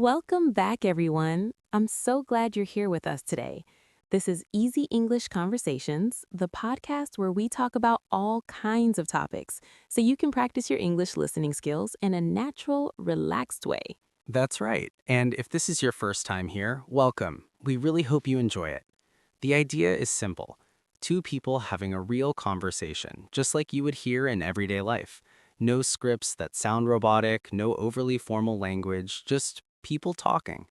Welcome back, everyone. I'm so glad you're here with us today. This is Easy English Conversations, the podcast where we talk about all kinds of topics so you can practice your English listening skills in a natural, relaxed way. That's right. And if this is your first time here, welcome. We really hope you enjoy it. The idea is simple. Two people having a real conversation, just like you would hear in everyday life. No scripts that sound robotic, no overly formal language, just people talking.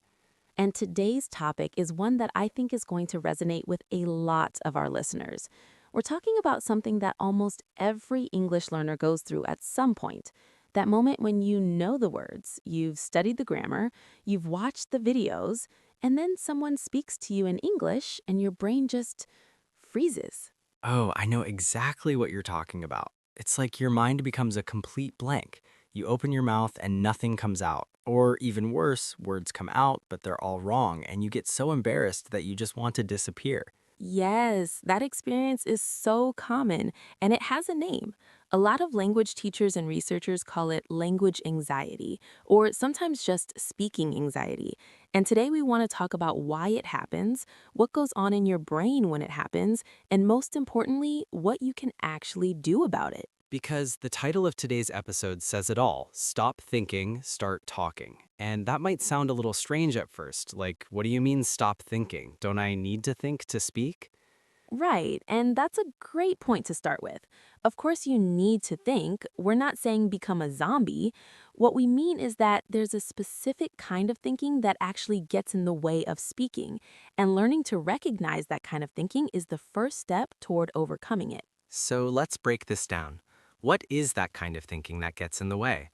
And today's topic is one that I think is going to resonate with a lot of our listeners. We're talking about something that almost every English learner goes through at some point. That moment when you know the words, you've studied the grammar, you've watched the videos, and then someone speaks to you in English and your brain just freezes. Oh, I know exactly what you're talking about. It's like your mind becomes a complete blank. You open your mouth and nothing comes out. Or even worse, words come out, but they're all wrong, and you get so embarrassed that you just want to disappear. Yes, that experience is so common, and it has a name. A lot of language teachers and researchers call it language anxiety, or sometimes just speaking anxiety. And today we want to talk about why it happens, what goes on in your brain when it happens, and most importantly, what you can actually do about it. Because the title of today's episode says it all. Stop thinking, start talking. And that might sound a little strange at first. Like, what do you mean stop thinking? Don't I need to think to speak? Right, and that's a great point to start with. Of course, you need to think. We're not saying become a zombie. What we mean is that there's a specific kind of thinking that actually gets in the way of speaking, and learning to recognize that kind of thinking is the first step toward overcoming it. So let's break this down. What is that kind of thinking that gets in the way?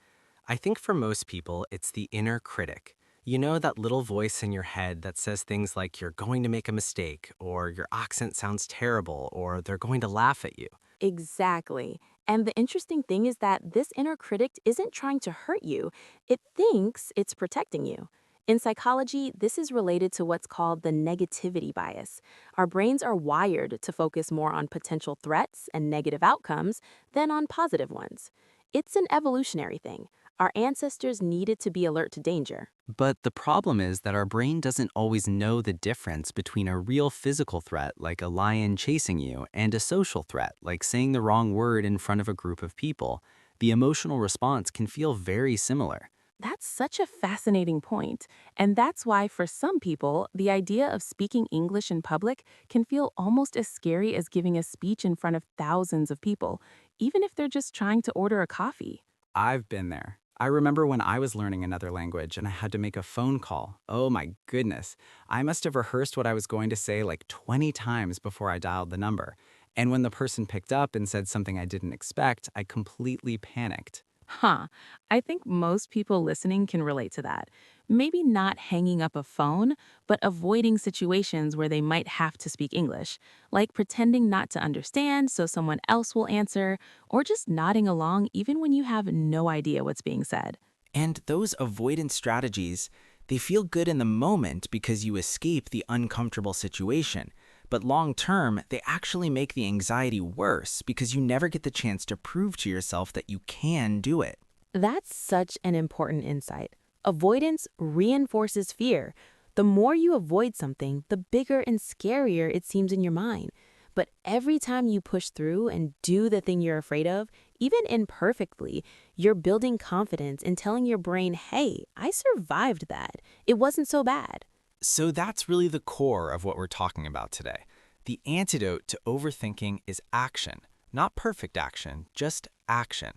I think for most people, it's the inner critic. You know, that little voice in your head that says things like you're going to make a mistake, or your accent sounds terrible, or they're going to laugh at you. Exactly. And the interesting thing is that this inner critic isn't trying to hurt you, it thinks it's protecting you. In psychology, this is related to what's called the negativity bias. Our brains are wired to focus more on potential threats and negative outcomes than on positive ones. It's an evolutionary thing. Our ancestors needed to be alert to danger. But the problem is that our brain doesn't always know the difference between a real physical threat, like a lion chasing you, and a social threat, like saying the wrong word in front of a group of people. The emotional response can feel very similar. That's such a fascinating point. And that's why, for some people, the idea of speaking English in public can feel almost as scary as giving a speech in front of thousands of people, even if they're just trying to order a coffee. I've been there. I remember when I was learning another language and I had to make a phone call. Oh my goodness. I must have rehearsed what I was going to say like 20 times before I dialed the number. And when the person picked up and said something I didn't expect, I completely panicked. Huh. I think most people listening can relate to that. Maybe not hanging up a phone, but avoiding situations where they might have to speak English, like pretending not to understand so someone else will answer, or just nodding along even when you have no idea what's being said. And those avoidance strategies, they feel good in the moment because you escape the uncomfortable situation. But long term, they actually make the anxiety worse because you never get the chance to prove to yourself that you can do it. That's such an important insight. Avoidance reinforces fear. The more you avoid something, the bigger and scarier it seems in your mind. But every time you push through and do the thing you're afraid of, even imperfectly, you're building confidence and telling your brain, hey, I survived that. It wasn't so bad. So that's really the core of what we're talking about today. The antidote to overthinking is action. Not perfect action, just action.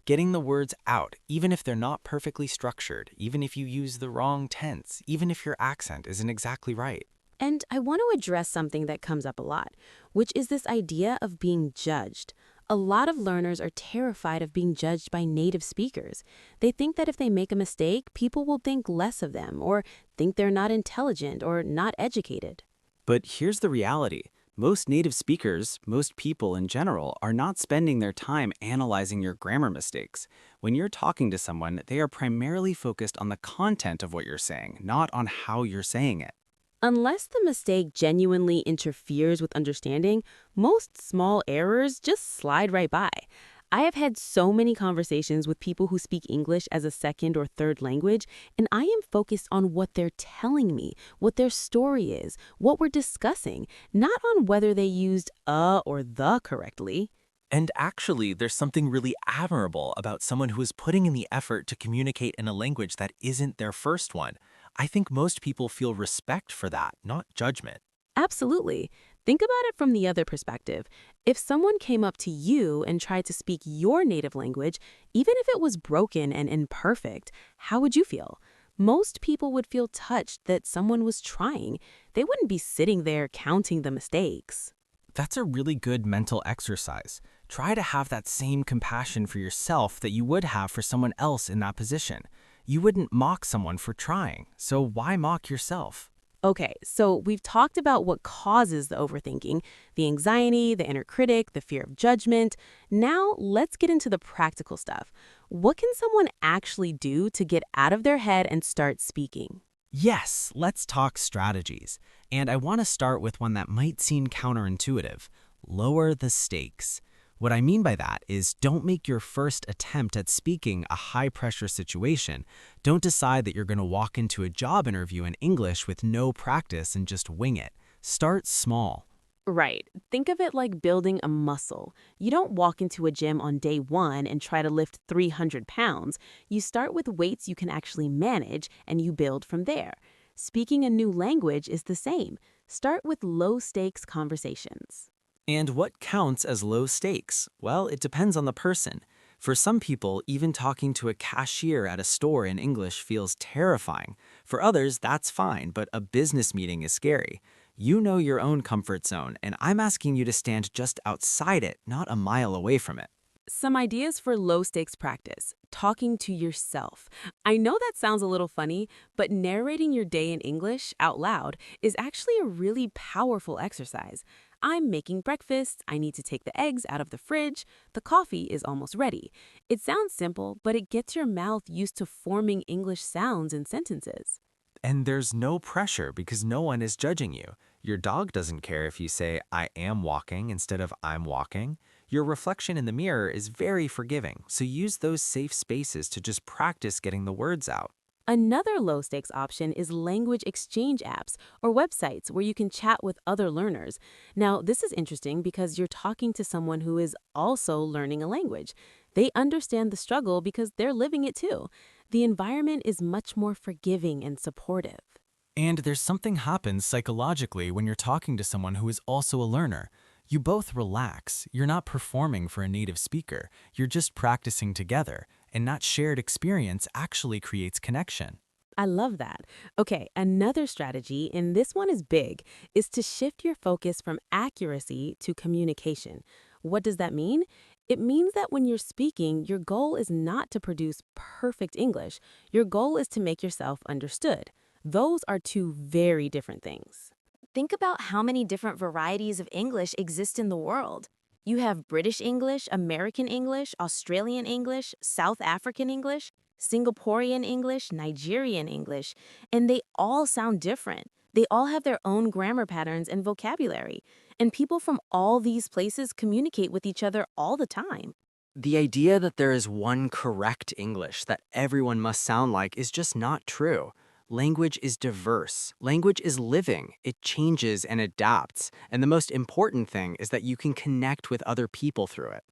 Getting the words out, even if they're not perfectly structured, even if you use the wrong tense, even if your accent isn't exactly right. And I want to address something that comes up a lot, which is this idea of being judged. A lot of learners are terrified of being judged by native speakers. They think that if they make a mistake, people will think less of them or think they're not intelligent or not educated. But here's the reality. Most native speakers, most people in general, are not spending their time analyzing your grammar mistakes. When you're talking to someone, they are primarily focused on the content of what you're saying, not on how you're saying it. Unless the mistake genuinely interferes with understanding, most small errors just slide right by. I have had so many conversations with people who speak English as a second or third language, and I am focused on what they're telling me, what their story is, what we're discussing, not on whether they used or the correctly. And actually, there's something really admirable about someone who is putting in the effort to communicate in a language that isn't their first one. I think most people feel respect for that, not judgment. Absolutely. Think about it from the other perspective. If someone came up to you and tried to speak your native language, even if it was broken and imperfect, how would you feel? Most people would feel touched that someone was trying. They wouldn't be sitting there counting the mistakes. That's a really good mental exercise. Try to have that same compassion for yourself that you would have for someone else in that position. You wouldn't mock someone for trying, so why mock yourself? Okay, so we've talked about what causes the overthinking, the anxiety, the inner critic, the fear of judgment. Now, let's get into the practical stuff. What can someone actually do to get out of their head and start speaking? Yes, let's talk strategies. And I want to start with one that might seem counterintuitive. Lower the stakes. What I mean by that is don't make your first attempt at speaking a high-pressure situation. Don't decide that you're going to walk into a job interview in English with no practice and just wing it. Start small. Right. Think of it like building a muscle. You don't walk into a gym on day one and try to lift 300 pounds. You start with weights you can actually manage and you build from there. Speaking a new language is the same. Start with low stakes conversations. And what counts as low stakes? Well, it depends on the person. For some people, even talking to a cashier at a store in English feels terrifying. For others, that's fine, but a business meeting is scary. You know your own comfort zone, and I'm asking you to stand just outside it, not a mile away from it. Some ideas for low stakes practice. Talking to yourself. I know that sounds a little funny, but narrating your day in English out loud is actually a really powerful exercise. I'm making breakfast. I need to take the eggs out of the fridge. The coffee is almost ready. It sounds simple, but it gets your mouth used to forming English sounds and sentences. And there's no pressure because no one is judging you. Your dog doesn't care if you say, I am walking instead of I'm walking. Your reflection in the mirror is very forgiving, so use those safe spaces to just practice getting the words out. Another low stakes option is language exchange apps or websites where you can chat with other learners. Now, this is interesting because you're talking to someone who is also learning a language. They understand the struggle because they're living it too. The environment is much more forgiving and supportive. And there's something happens psychologically when you're talking to someone who is also a learner. You both relax. You're not performing for a native speaker. You're just practicing together, and that shared experience actually creates connection. I love that. Okay, another strategy, and this one is big, is to shift your focus from accuracy to communication. What does that mean? It means that when you're speaking, your goal is not to produce perfect English. Your goal is to make yourself understood. Those are two very different things. Think about how many different varieties of English exist in the world. You have British English, American English, Australian English, South African English, Singaporean English, Nigerian English, and they all sound different. They all have their own grammar patterns and vocabulary, and people from all these places communicate with each other all the time. The idea that there is one correct English that everyone must sound like is just not true. Language is diverse. Language is living. It changes and adapts. And the most important thing is that you can connect with other people through it.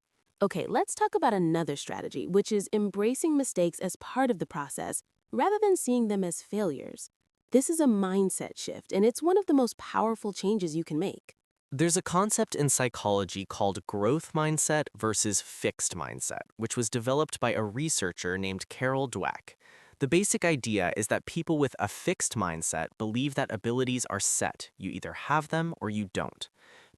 Okay, let's talk about another strategy, which is embracing mistakes as part of the process rather than seeing them as failures. This is a mindset shift, and it's one of the most powerful changes you can make. There's a concept in psychology called growth mindset versus fixed mindset, which was developed by a researcher named Carol Dweck. The basic idea is that people with a fixed mindset believe that abilities are set. You either have them or you don't.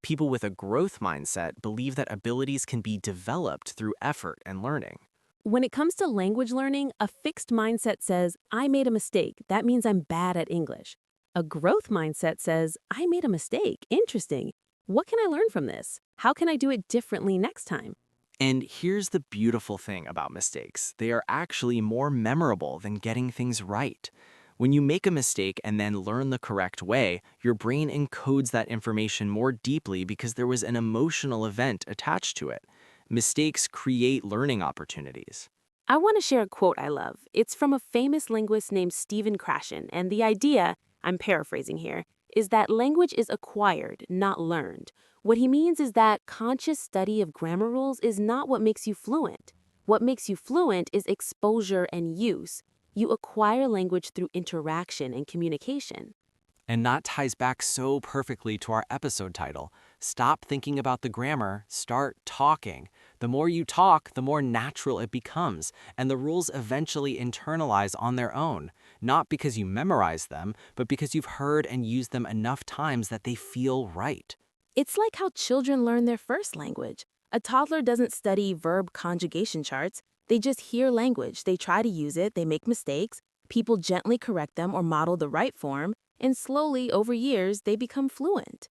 People with a growth mindset believe that abilities can be developed through effort and learning. When it comes to language learning, a fixed mindset says, I made a mistake. That means I'm bad at English. A growth mindset says, I made a mistake. Interesting. What can I learn from this? How can I do it differently next time? And here's the beautiful thing about mistakes. They are actually more memorable than getting things right. When you make a mistake and then learn the correct way, your brain encodes that information more deeply because there was an emotional event attached to it. Mistakes create learning opportunities. I want to share a quote I love. It's from a famous linguist named Stephen Krashen, and the idea, I'm paraphrasing here, is that language is acquired, not learned. What he means is that conscious study of grammar rules is not what makes you fluent. What makes you fluent is exposure and use. You acquire language through interaction and communication. And that ties back so perfectly to our episode title. Stop thinking about the grammar, start talking. The more you talk, the more natural it becomes, and the rules eventually internalize on their own, not because you memorize them, but because you've heard and used them enough times that they feel right. It's like how children learn their first language. A toddler doesn't study verb conjugation charts. They just hear language, they try to use it, they make mistakes. People gently correct them or model the right form, and slowly, over years, they become fluent.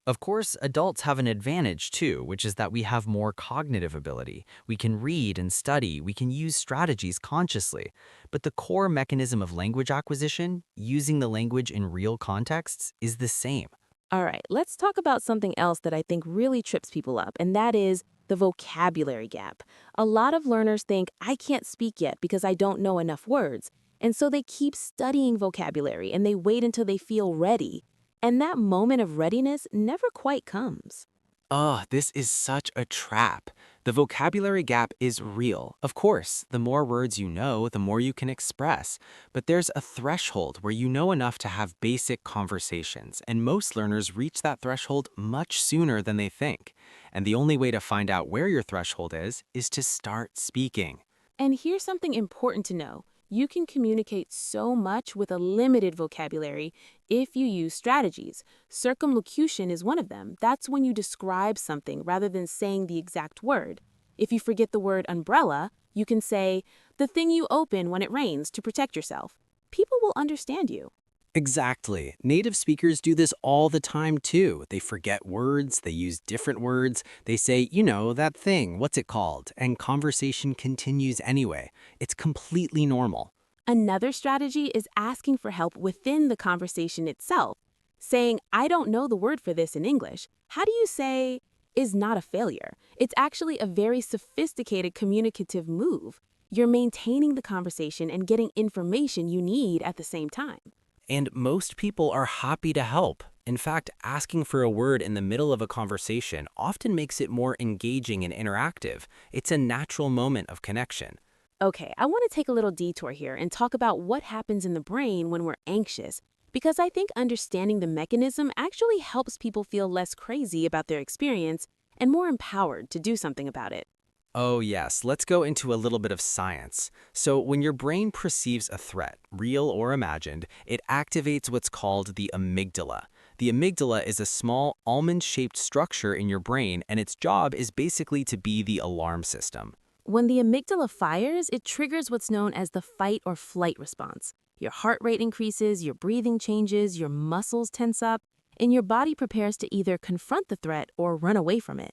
Of course, adults have an advantage too, which is that we have more cognitive ability. We can read and study, we can use strategies consciously. But the core mechanism of language acquisition, using the language in real contexts, is the same. All right, let's talk about something else that I think really trips people up, and that is the vocabulary gap. A lot of learners think, I can't speak yet because I don't know enough words. And so they keep studying vocabulary and they wait until they feel ready. And that moment of readiness never quite comes. Ugh, this is such a trap. The vocabulary gap is real. Of course, the more words you know, the more you can express. But there's a threshold where you know enough to have basic conversations, and most learners reach that threshold much sooner than they think. And the only way to find out where your threshold is to start speaking. And here's something important to know. You can communicate so much with a limited vocabulary if you use strategies. Circumlocution is one of them. That's when you describe something rather than saying the exact word. If you forget the word umbrella, you can say, the thing you open when it rains to protect yourself. People will understand you. Exactly. Native speakers do this all the time too. They forget words, they use different words, they say, that thing, what's it called? And conversation continues anyway. It's completely normal. Another strategy is asking for help within the conversation itself. Saying, I don't know the word for this in English. How do you say, is not a failure? It's actually a very sophisticated communicative move. You're maintaining the conversation and getting information you need at the same time. And most people are happy to help. In fact, asking for a word in the middle of a conversation often makes it more engaging and interactive. It's a natural moment of connection. Okay, I want to take a little detour here and talk about what happens in the brain when we're anxious, because I think understanding the mechanism actually helps people feel less crazy about their experience and more empowered to do something about it. Oh yes, let's go into a little bit of science. So when your brain perceives a threat, real or imagined, it activates what's called the amygdala. The amygdala is a small almond-shaped structure in your brain, and its job is basically to be the alarm system. When the amygdala fires, it triggers what's known as the fight or flight response. Your heart rate increases, your breathing changes, your muscles tense up, and your body prepares to either confront the threat or run away from it.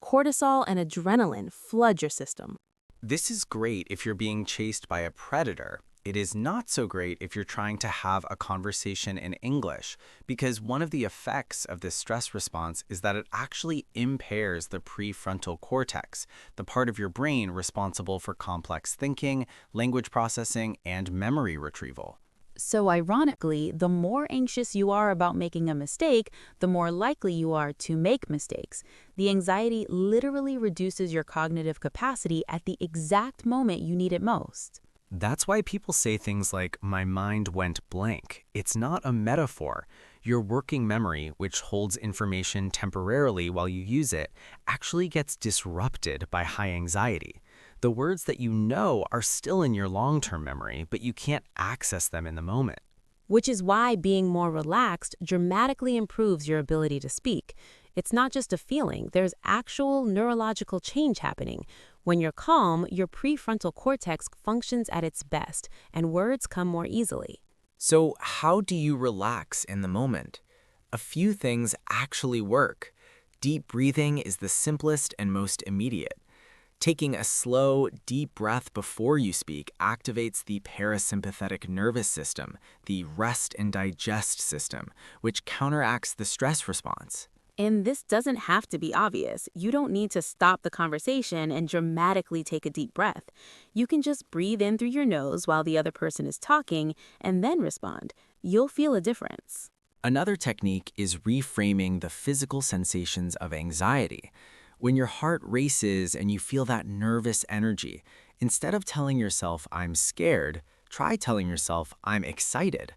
Cortisol and adrenaline flood your system. This is great if you're being chased by a predator. It is not so great if you're trying to have a conversation in English, because one of the effects of this stress response is that it actually impairs the prefrontal cortex, the part of your brain responsible for complex thinking, language processing, and memory retrieval. So ironically, the more anxious you are about making a mistake, the more likely you are to make mistakes. The anxiety literally reduces your cognitive capacity at the exact moment you need it most. That's why people say things like, my mind went blank. It's not a metaphor. Your working memory, which holds information temporarily while you use it, actually gets disrupted by high anxiety. The words that you know are still in your long-term memory, but you can't access them in the moment. Which is why being more relaxed dramatically improves your ability to speak. It's not just a feeling, there's actual neurological change happening. When you're calm, your prefrontal cortex functions at its best, and words come more easily. So how do you relax in the moment? A few things actually work. Deep breathing is the simplest and most immediate. Taking a slow, deep breath before you speak activates the parasympathetic nervous system, the rest and digest system, which counteracts the stress response. And this doesn't have to be obvious. You don't need to stop the conversation and dramatically take a deep breath. You can just breathe in through your nose while the other person is talking and then respond. You'll feel a difference. Another technique is reframing the physical sensations of anxiety. When your heart races and you feel that nervous energy, instead of telling yourself, I'm scared, try telling yourself, I'm excited.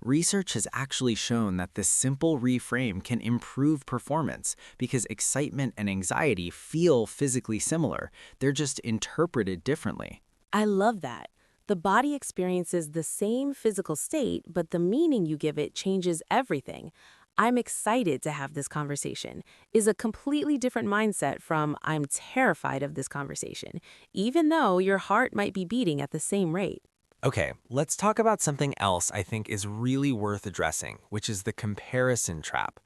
Research has actually shown that this simple reframe can improve performance because excitement and anxiety feel physically similar. They're just interpreted differently. I love that. The body experiences the same physical state, but the meaning you give it changes everything. I'm excited to have this conversation is a completely different mindset from I'm terrified of this conversation, even though your heart might be beating at the same rate. Okay, let's talk about something else I think is really worth addressing, which is the comparison trap.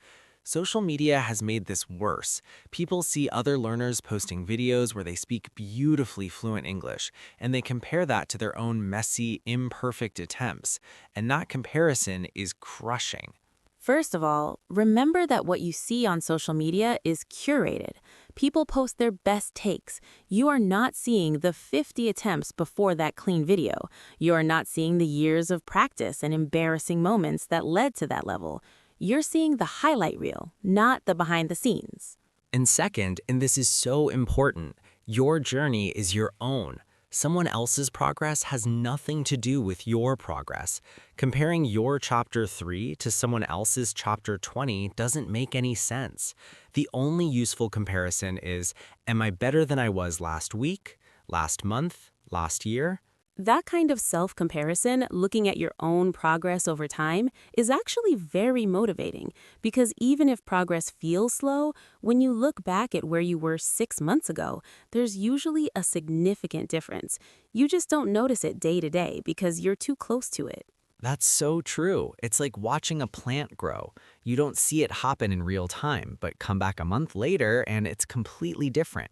Social media has made this worse. People see other learners posting videos where they speak beautifully fluent English, and they compare that to their own messy, imperfect attempts. And that comparison is crushing. First of all, remember that what you see on social media is curated. People post their best takes. You are not seeing the 50 attempts before that clean video. You are not seeing the years of practice and embarrassing moments that led to that level. You're seeing the highlight reel, not the behind the scenes. And second, and this is so important, your journey is your own. Someone else's progress has nothing to do with your progress. Comparing your chapter 3 to someone else's chapter 20 doesn't make any sense. The only useful comparison is, am I better than I was last week, last month, last year? That kind of self-comparison, looking at your own progress over time, is actually very motivating because even if progress feels slow, when you look back at where you were 6 months ago, there's usually a significant difference. You just don't notice it day to day because you're too close to it. That's so true. It's like watching a plant grow. You don't see it happen in real time, but come back a month later and it's completely different.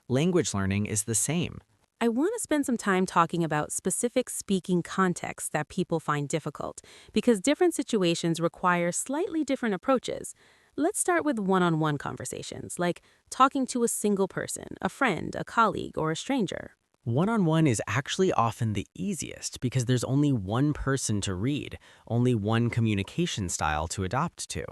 Language learning is the same. I want to spend some time talking about specific speaking contexts that people find difficult, because different situations require slightly different approaches. Let's start with one-on-one conversations, like talking to a single person, a friend, a colleague, or a stranger. One-on-one is actually often the easiest because there's only one person to read, only one communication style to adopt to.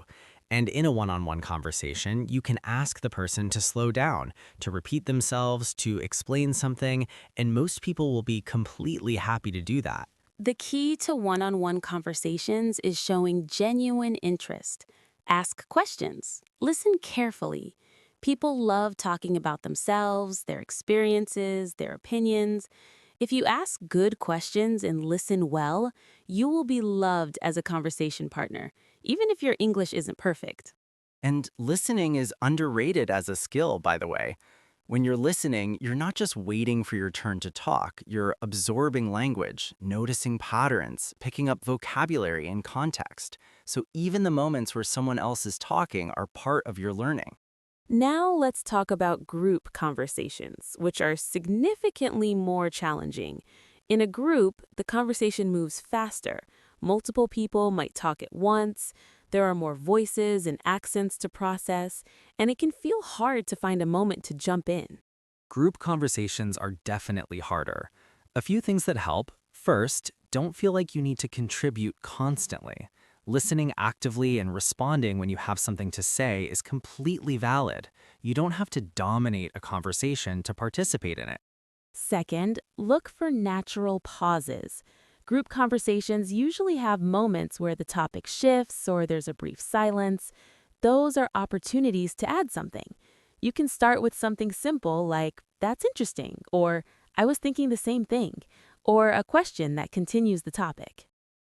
And in a one-on-one conversation, you can ask the person to slow down, to repeat themselves, to explain something, and most people will be completely happy to do that. The key to one-on-one conversations is showing genuine interest. Ask questions. Listen carefully. People love talking about themselves, their experiences, their opinions. If you ask good questions and listen well, you will be loved as a conversation partner, even if your English isn't perfect. And listening is underrated as a skill, by the way. When you're listening, you're not just waiting for your turn to talk, you're absorbing language, noticing patterns, picking up vocabulary and context. So even the moments where someone else is talking are part of your learning. Now let's talk about group conversations, which are significantly more challenging. In a group, the conversation moves faster. Multiple people might talk at once. There are more voices and accents to process, and it can feel hard to find a moment to jump in. Group conversations are definitely harder. A few things that help. First, don't feel like you need to contribute constantly. Listening actively and responding when you have something to say is completely valid. You don't have to dominate a conversation to participate in it. Second, look for natural pauses. Group conversations usually have moments where the topic shifts or there's a brief silence. Those are opportunities to add something. You can start with something simple like, "That's interesting," or "I was thinking the same thing," or a question that continues the topic.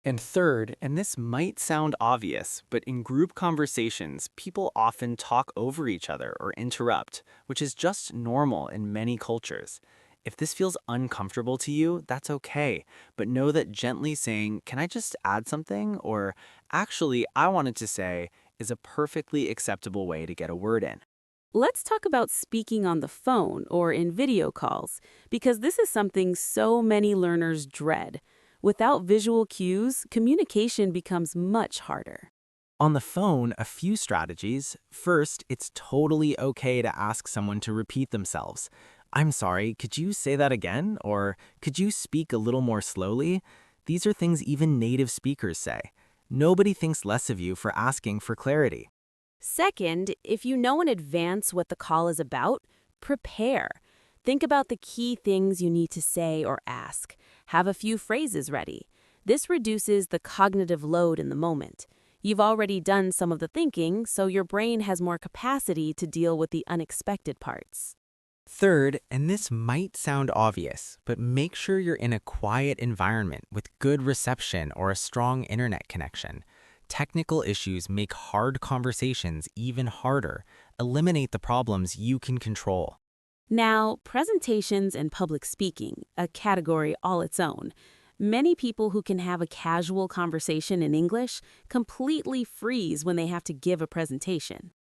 And third, and this might sound obvious, but in group conversations, people often talk over each other or interrupt, which is just normal in many cultures. If this feels uncomfortable to you, that's okay, but know that gently saying, "Can I just add something?" or "Actually, I wanted to say," is a perfectly acceptable way to get a word in. Let's talk about speaking on the phone or in video calls, because this is something so many learners dread. Without visual cues, communication becomes much harder. On the phone, a few strategies. First, it's totally okay to ask someone to repeat themselves. I'm sorry, could you say that again? Or could you speak a little more slowly? These are things even native speakers say. Nobody thinks less of you for asking for clarity. Second, if you know in advance what the call is about, prepare. Think about the key things you need to say or ask. Have a few phrases ready. This reduces the cognitive load in the moment. You've already done some of the thinking, so your brain has more capacity to deal with the unexpected parts. Third, and this might sound obvious, but make sure you're in a quiet environment with good reception or a strong internet connection. Technical issues make hard conversations even harder. Eliminate the problems you can control. Now, presentations and public speaking, a category all its own. Many people who can have a casual conversation in English completely freeze when they have to give a presentation.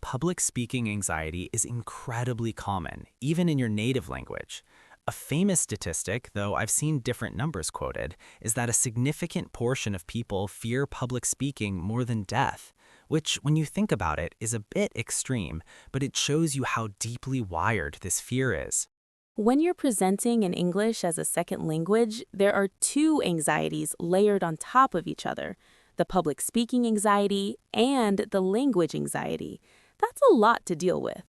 Public speaking anxiety is incredibly common, even in your native language. A famous statistic, though I've seen different numbers quoted, is that a significant portion of people fear public speaking more than death, which, when you think about it, is a bit extreme, but it shows you how deeply wired this fear is. When you're presenting in English as a second language, there are two anxieties layered on top of each other: the public speaking anxiety and the language anxiety. That's a lot to deal with.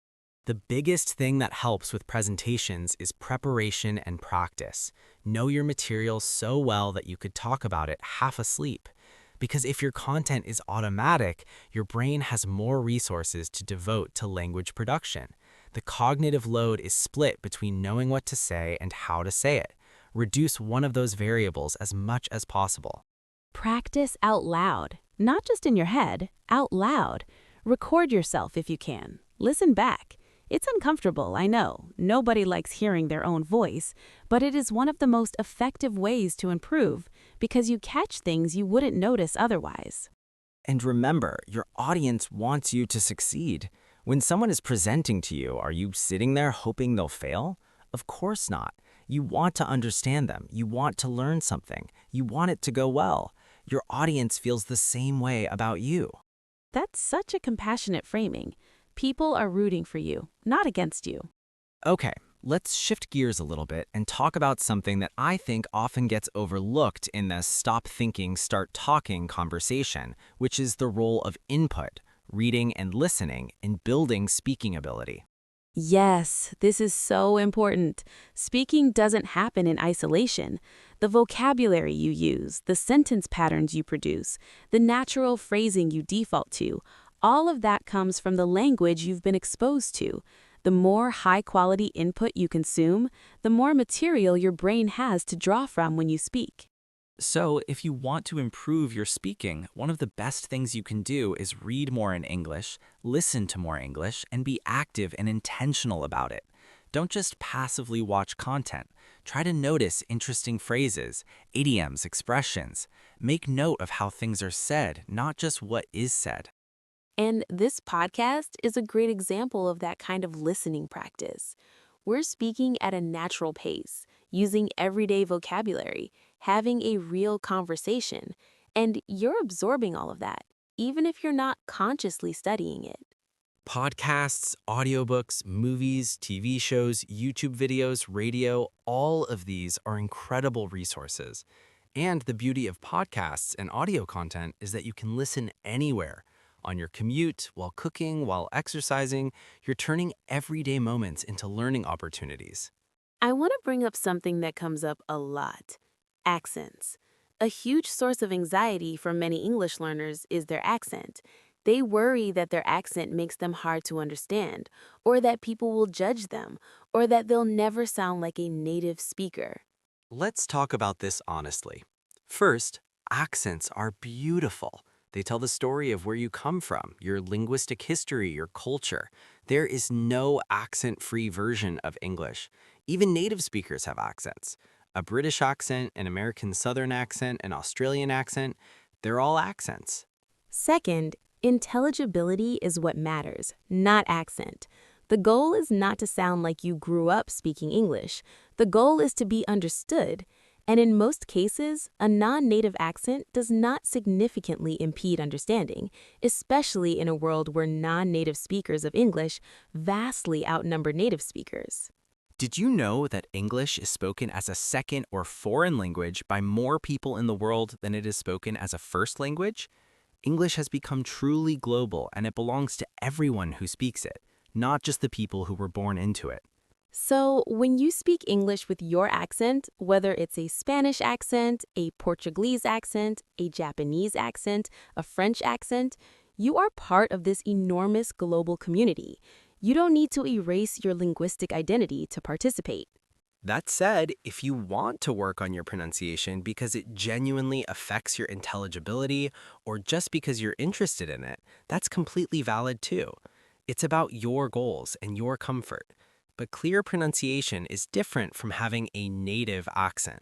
The biggest thing that helps with presentations is preparation and practice. Know your material so well that you could talk about it half asleep. Because if your content is automatic, your brain has more resources to devote to language production. The cognitive load is split between knowing what to say and how to say it. Reduce one of those variables as much as possible. Practice out loud, not just in your head, out loud. Record yourself if you can. Listen back. It's uncomfortable, I know. Nobody likes hearing their own voice, but it is one of the most effective ways to improve because you catch things you wouldn't notice otherwise. And remember, your audience wants you to succeed. When someone is presenting to you, are you sitting there hoping they'll fail? Of course not. You want to understand them. You want to learn something. You want it to go well. Your audience feels the same way about you. That's such a compassionate framing. People are rooting for you, not against you. Okay, let's shift gears a little bit and talk about something that I think often gets overlooked in the stop thinking, start talking conversation, which is the role of input, reading and listening in building speaking ability. Yes, this is so important. Speaking doesn't happen in isolation. The vocabulary you use, the sentence patterns you produce, the natural phrasing you default to, all of that comes from the language you've been exposed to. The more high-quality input you consume, the more material your brain has to draw from when you speak. So, if you want to improve your speaking, one of the best things you can do is read more in English, listen to more English, and be active and intentional about it. Don't just passively watch content. Try to notice interesting phrases, idioms, expressions. Make note of how things are said, not just what is said. And this podcast is a great example of that kind of listening practice. We're speaking at a natural pace, using everyday vocabulary, having a real conversation, and you're absorbing all of that, even if you're not consciously studying it. Podcasts, audiobooks, movies, TV shows, YouTube videos, radio, all of these are incredible resources. And the beauty of podcasts and audio content is that you can listen anywhere. On your commute, while cooking, while exercising, you're turning everyday moments into learning opportunities. I want to bring up something that comes up a lot: accents. A huge source of anxiety for many English learners is their accent. They worry that their accent makes them hard to understand, or that people will judge them, or that they'll never sound like a native speaker. Let's talk about this honestly. First, accents are beautiful. They tell the story of where you come from, your linguistic history, your culture. There is no accent-free version of English. Even native speakers have accents. A British accent, an American Southern accent, an Australian accent, they're all accents. Second, intelligibility is what matters, not accent. The goal is not to sound like you grew up speaking English. The goal is to be understood. And in most cases, a non-native accent does not significantly impede understanding, especially in a world where non-native speakers of English vastly outnumber native speakers. Did you know that English is spoken as a second or foreign language by more people in the world than it is spoken as a first language? English has become truly global, and it belongs to everyone who speaks it, not just the people who were born into it. So, when you speak English with your accent, whether it's a Spanish accent, a Portuguese accent, a Japanese accent, a French accent, you are part of this enormous global community. You don't need to erase your linguistic identity to participate. That said, if you want to work on your pronunciation because it genuinely affects your intelligibility or just because you're interested in it, that's completely valid too. It's about your goals and your comfort. But clear pronunciation is different from having a native accent.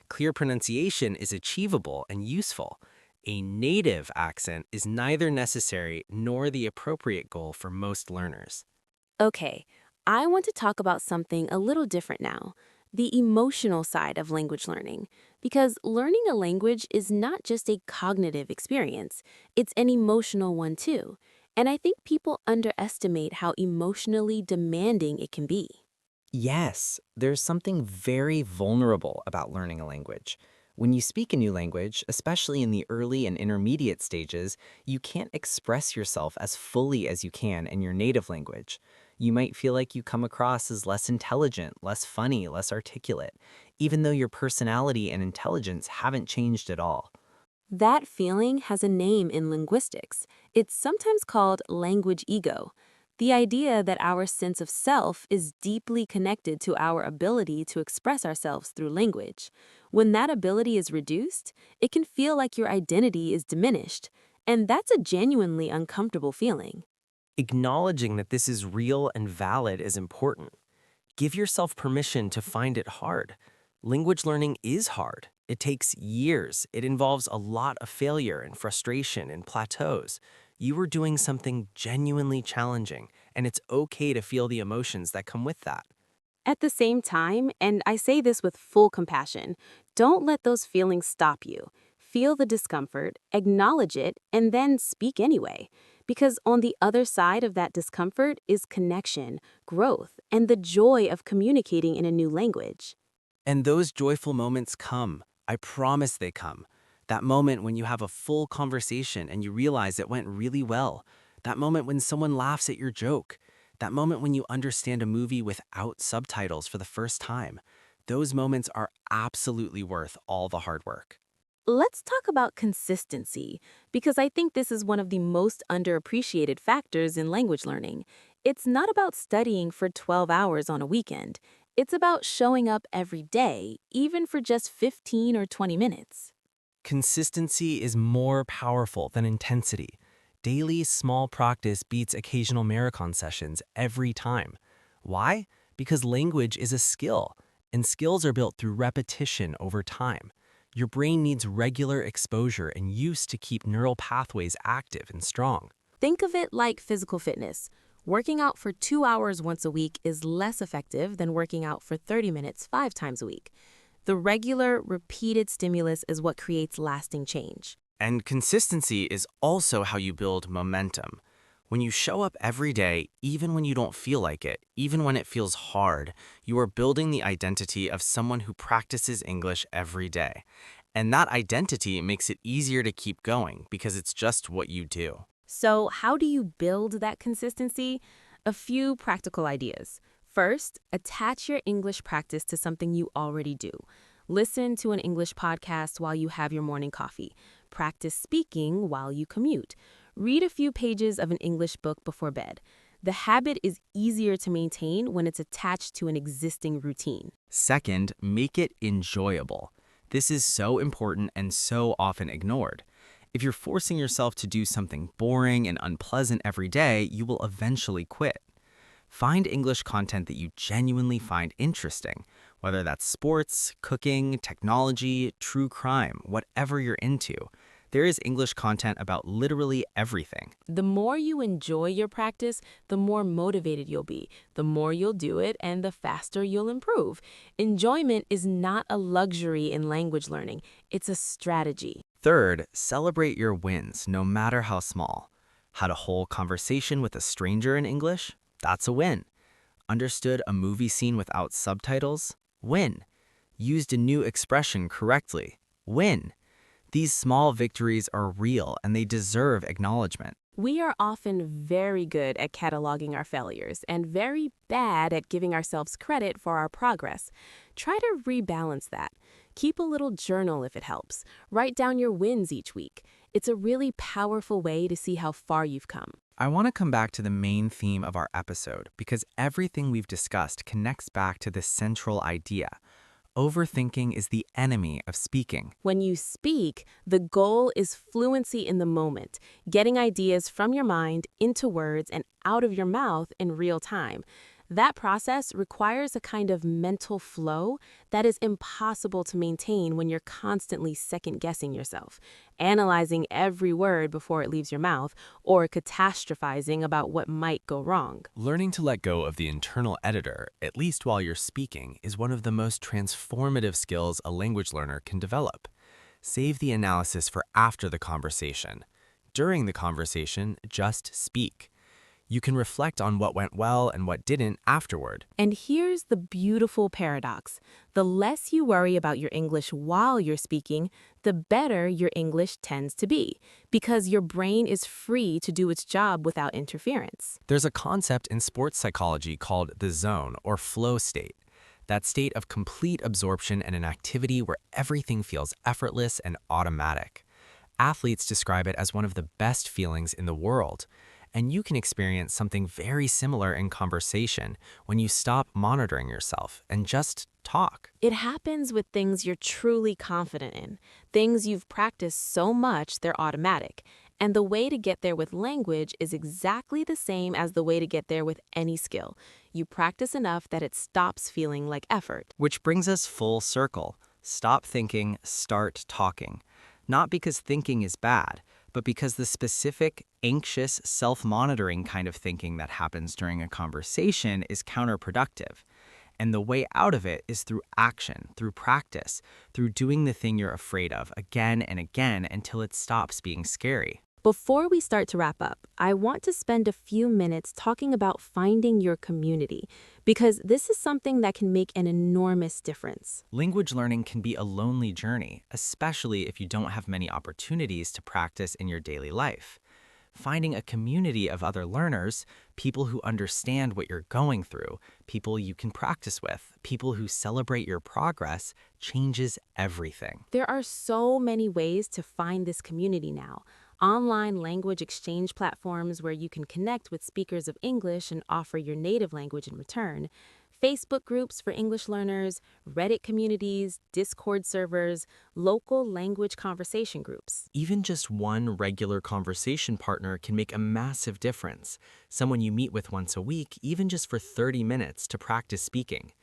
Clear pronunciation is achievable and useful. A native accent is neither necessary nor the appropriate goal for most learners. Okay, I want to talk about something a little different now, the emotional side of language learning. Because learning a language is not just a cognitive experience, it's an emotional one too. And I think people underestimate how emotionally demanding it can be. Yes, there's something very vulnerable about learning a language. When you speak a new language, especially in the early and intermediate stages, you can't express yourself as fully as you can in your native language. You might feel like you come across as less intelligent, less funny, less articulate, even though your personality and intelligence haven't changed at all. That feeling has a name in linguistics. It's sometimes called language ego. The idea that our sense of self is deeply connected to our ability to express ourselves through language. When that ability is reduced, it can feel like your identity is diminished, and that's a genuinely uncomfortable feeling. Acknowledging that this is real and valid is important. Give yourself permission to find it hard. Language learning is hard. It takes years. It involves a lot of failure and frustration and plateaus. You are doing something genuinely challenging, and it's okay to feel the emotions that come with that. At the same time, and I say this with full compassion, don't let those feelings stop you. Feel the discomfort, acknowledge it, and then speak anyway. Because on the other side of that discomfort is connection, growth, and the joy of communicating in a new language. And those joyful moments come. I promise they come. That moment when you have a full conversation and you realize it went really well. That moment when someone laughs at your joke. That moment when you understand a movie without subtitles for the first time. Those moments are absolutely worth all the hard work. Let's talk about consistency, because I think this is one of the most underappreciated factors in language learning. It's not about studying for 12 hours on a weekend. It's about showing up every day, even for just 15 or 20 minutes. Consistency is more powerful than intensity. Daily small practice beats occasional marathon sessions every time. Why? Because language is a skill, and skills are built through repetition over time. Your brain needs regular exposure and use to keep neural pathways active and strong. Think of it like physical fitness. Working out for 2 hours once a week is less effective than working out for 30 minutes 5 times a week. The regular, repeated stimulus is what creates lasting change. And consistency is also how you build momentum. When you show up every day, even when you don't feel like it, even when it feels hard, you are building the identity of someone who practices English every day. And that identity makes it easier to keep going because it's just what you do. So, how do you build that consistency? A few practical ideas. First, attach your English practice to something you already do. Listen to an English podcast while you have your morning coffee. Practice speaking while you commute. Read a few pages of an English book before bed. The habit is easier to maintain when it's attached to an existing routine. Second, make it enjoyable. This is so important and so often ignored. If you're forcing yourself to do something boring and unpleasant every day, you will eventually quit. Find English content that you genuinely find interesting, whether that's sports, cooking, technology, true crime, whatever you're into. There is English content about literally everything. The more you enjoy your practice, the more motivated you'll be, the more you'll do it, and the faster you'll improve. Enjoyment is not a luxury in language learning, it's a strategy. Third, celebrate your wins, no matter how small. Had a whole conversation with a stranger in English? That's a win. Understood a movie scene without subtitles? Win. Used a new expression correctly? Win. These small victories are real and they deserve acknowledgement. We are often very good at cataloging our failures and very bad at giving ourselves credit for our progress. Try to rebalance that. Keep a little journal if it helps. Write down your wins each week. It's a really powerful way to see how far you've come. I want to come back to the main theme of our episode because everything we've discussed connects back to this central idea. Overthinking is the enemy of speaking. When you speak, the goal is fluency in the moment, getting ideas from your mind into words and out of your mouth in real time. That process requires a kind of mental flow that is impossible to maintain when you're constantly second-guessing yourself, analyzing every word before it leaves your mouth, or catastrophizing about what might go wrong. Learning to let go of the internal editor, at least while you're speaking, is one of the most transformative skills a language learner can develop. Save the analysis for after the conversation. During the conversation, just speak. You can reflect on what went well and what didn't afterward. And here's the beautiful paradox. The less you worry about your English while you're speaking, the better your English tends to be, because your brain is free to do its job without interference. There's a concept in sports psychology called the zone or flow state. That state of complete absorption in an activity where everything feels effortless and automatic. Athletes describe it as one of the best feelings in the world. And you can experience something very similar in conversation when you stop monitoring yourself and just talk. It happens with things you're truly confident in, things you've practiced so much they're automatic. And the way to get there with language is exactly the same as the way to get there with any skill. You practice enough that it stops feeling like effort. Which brings us full circle. Stop thinking, start talking. Not because thinking is bad, but because the specific, anxious, self-monitoring kind of thinking that happens during a conversation is counterproductive. And the way out of it is through action, through practice, through doing the thing you're afraid of again and again until it stops being scary. Before we start to wrap up, I want to spend a few minutes talking about finding your community, because this is something that can make an enormous difference. Language learning can be a lonely journey, especially if you don't have many opportunities to practice in your daily life. Finding a community of other learners, people who understand what you're going through, people you can practice with, people who celebrate your progress, changes everything. There are so many ways to find this community now. Online language exchange platforms where you can connect with speakers of English and offer your native language in return. Facebook groups for English learners, Reddit communities, Discord servers, local language conversation groups. Even just one regular conversation partner can make a massive difference. Someone you meet with once a week, even just for 30 minutes to practice speaking.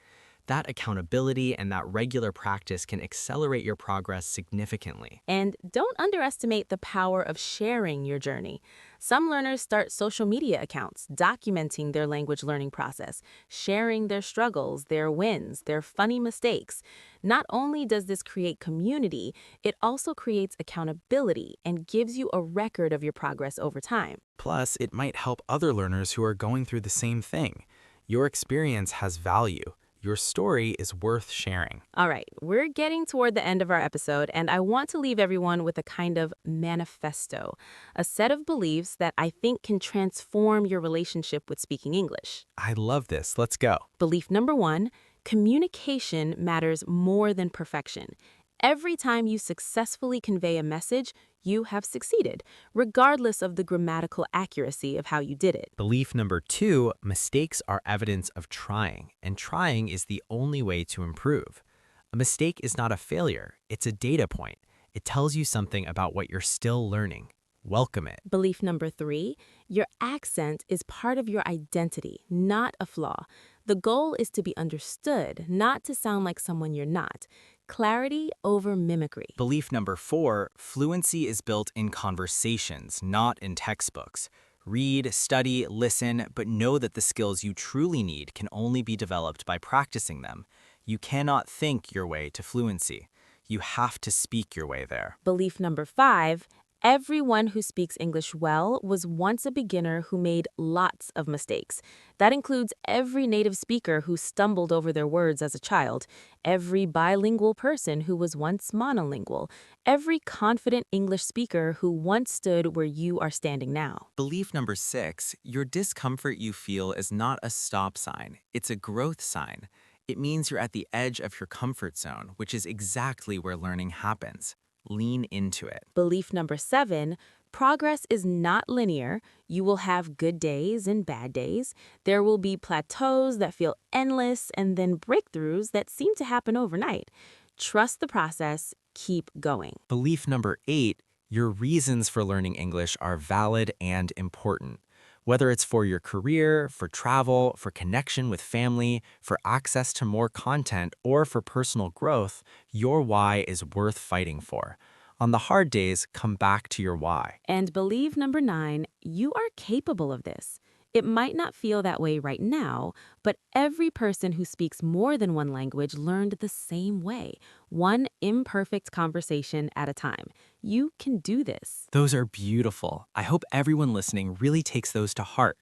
That accountability and that regular practice can accelerate your progress significantly. And don't underestimate the power of sharing your journey. Some learners start social media accounts documenting their language learning process, sharing their struggles, their wins, their funny mistakes. Not only does this create community, it also creates accountability and gives you a record of your progress over time. Plus, it might help other learners who are going through the same thing. Your experience has value. Your story is worth sharing. All right, we're getting toward the end of our episode, and I want to leave everyone with a kind of manifesto, a set of beliefs that I think can transform your relationship with speaking English. I love this. Let's go. Belief number 1, communication matters more than perfection. Every time you successfully convey a message, you have succeeded, regardless of the grammatical accuracy of how you did it. Belief number 2, mistakes are evidence of trying, and trying is the only way to improve. A mistake is not a failure, it's a data point. It tells you something about what you're still learning. Welcome it. Belief number 3, your accent is part of your identity, not a flaw. The goal is to be understood, not to sound like someone you're not. Clarity over mimicry. Belief number 4, fluency is built in conversations, not in textbooks. Read, study, listen, but know that the skills you truly need can only be developed by practicing them. You cannot think your way to fluency. You have to speak your way there. Belief number 5, everyone who speaks English well was once a beginner who made lots of mistakes. That includes every native speaker who stumbled over their words as a child, every bilingual person who was once monolingual, every confident English speaker who once stood where you are standing now. Belief number 6, your discomfort you feel is not a stop sign, it's a growth sign. It means you're at the edge of your comfort zone, which is exactly where learning happens. Lean into it. Belief number 7, progress is not linear. You will have good days and bad days. There will be plateaus that feel endless and then breakthroughs that seem to happen overnight. Trust the process, keep going. Belief number 8, your reasons for learning English are valid and important. Whether it's for your career, for travel, for connection with family, for access to more content, or for personal growth, your why is worth fighting for. On the hard days, come back to your why. And believe number 9, you are capable of this. It might not feel that way right now, but every person who speaks more than one language learned the same way, one imperfect conversation at a time. You can do this. Those are beautiful. I hope everyone listening really takes those to heart.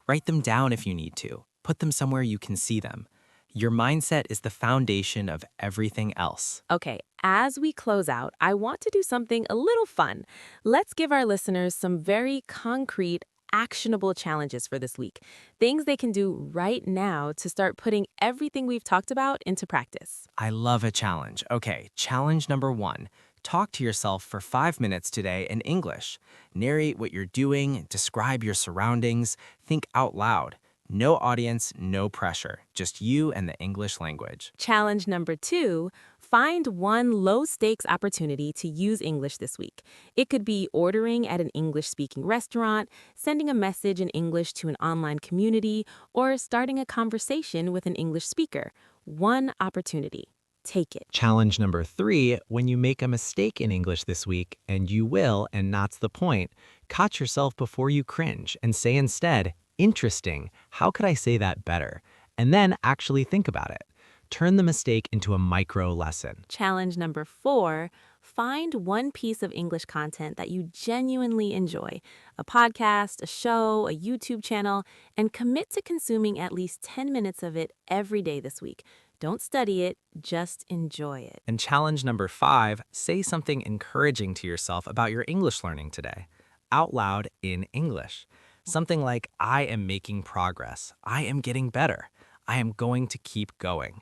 Write them down if you need to. Put them somewhere you can see them. Your mindset is the foundation of everything else. Okay, as we close out, I want to do something a little fun. Let's give our listeners some very concrete, actionable challenges for this week. Things they can do right now to start putting everything we've talked about into practice. I love a challenge. Okay, challenge number 1. Talk to yourself for 5 minutes today in English. Narrate what you're doing, describe your surroundings, think out loud. No audience, no pressure, just you and the English language. Challenge number 2, find one low-stakes opportunity to use English this week. It could be ordering at an English-speaking restaurant, sending a message in English to an online community, or starting a conversation with an English speaker. One opportunity. Take it. Challenge number 3, when you make a mistake in English this week, and you will, and that's the point, catch yourself before you cringe and say instead, interesting, how could I say that better? And then actually think about it. Turn the mistake into a micro lesson. Challenge number 4, find one piece of English content that you genuinely enjoy, a podcast, a show, a YouTube channel, and commit to consuming at least 10 minutes of it every day this week. Don't study it, just enjoy it. And challenge number 5, say something encouraging to yourself about your English learning today, out loud in English. Something like, I am making progress. I am getting better. I am going to keep going.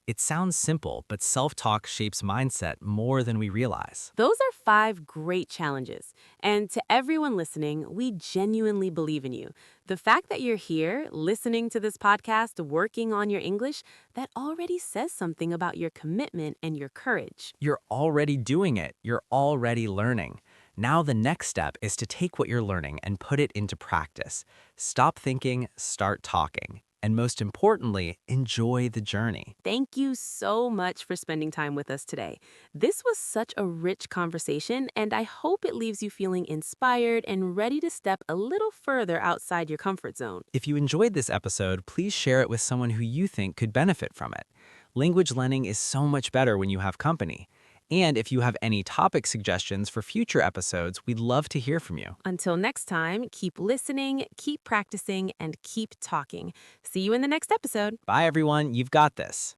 It sounds simple, but self-talk shapes mindset more than we realize. Those are 5 great challenges. And to everyone listening, we genuinely believe in you. The fact that you're here, listening to this podcast, working on your English, that already says something about your commitment and your courage. You're already doing it. You're already learning. Now the next step is to take what you're learning and put it into practice. Stop thinking, start talking. And most importantly, enjoy the journey. Thank you so much for spending time with us today. This was such a rich conversation, and I hope it leaves you feeling inspired and ready to step a little further outside your comfort zone. If you enjoyed this episode, please share it with someone who you think could benefit from it. Language learning is so much better when you have company. And if you have any topic suggestions for future episodes, we'd love to hear from you. Until next time, keep listening, keep practicing, and keep talking. See you in the next episode. Bye, everyone. You've got this.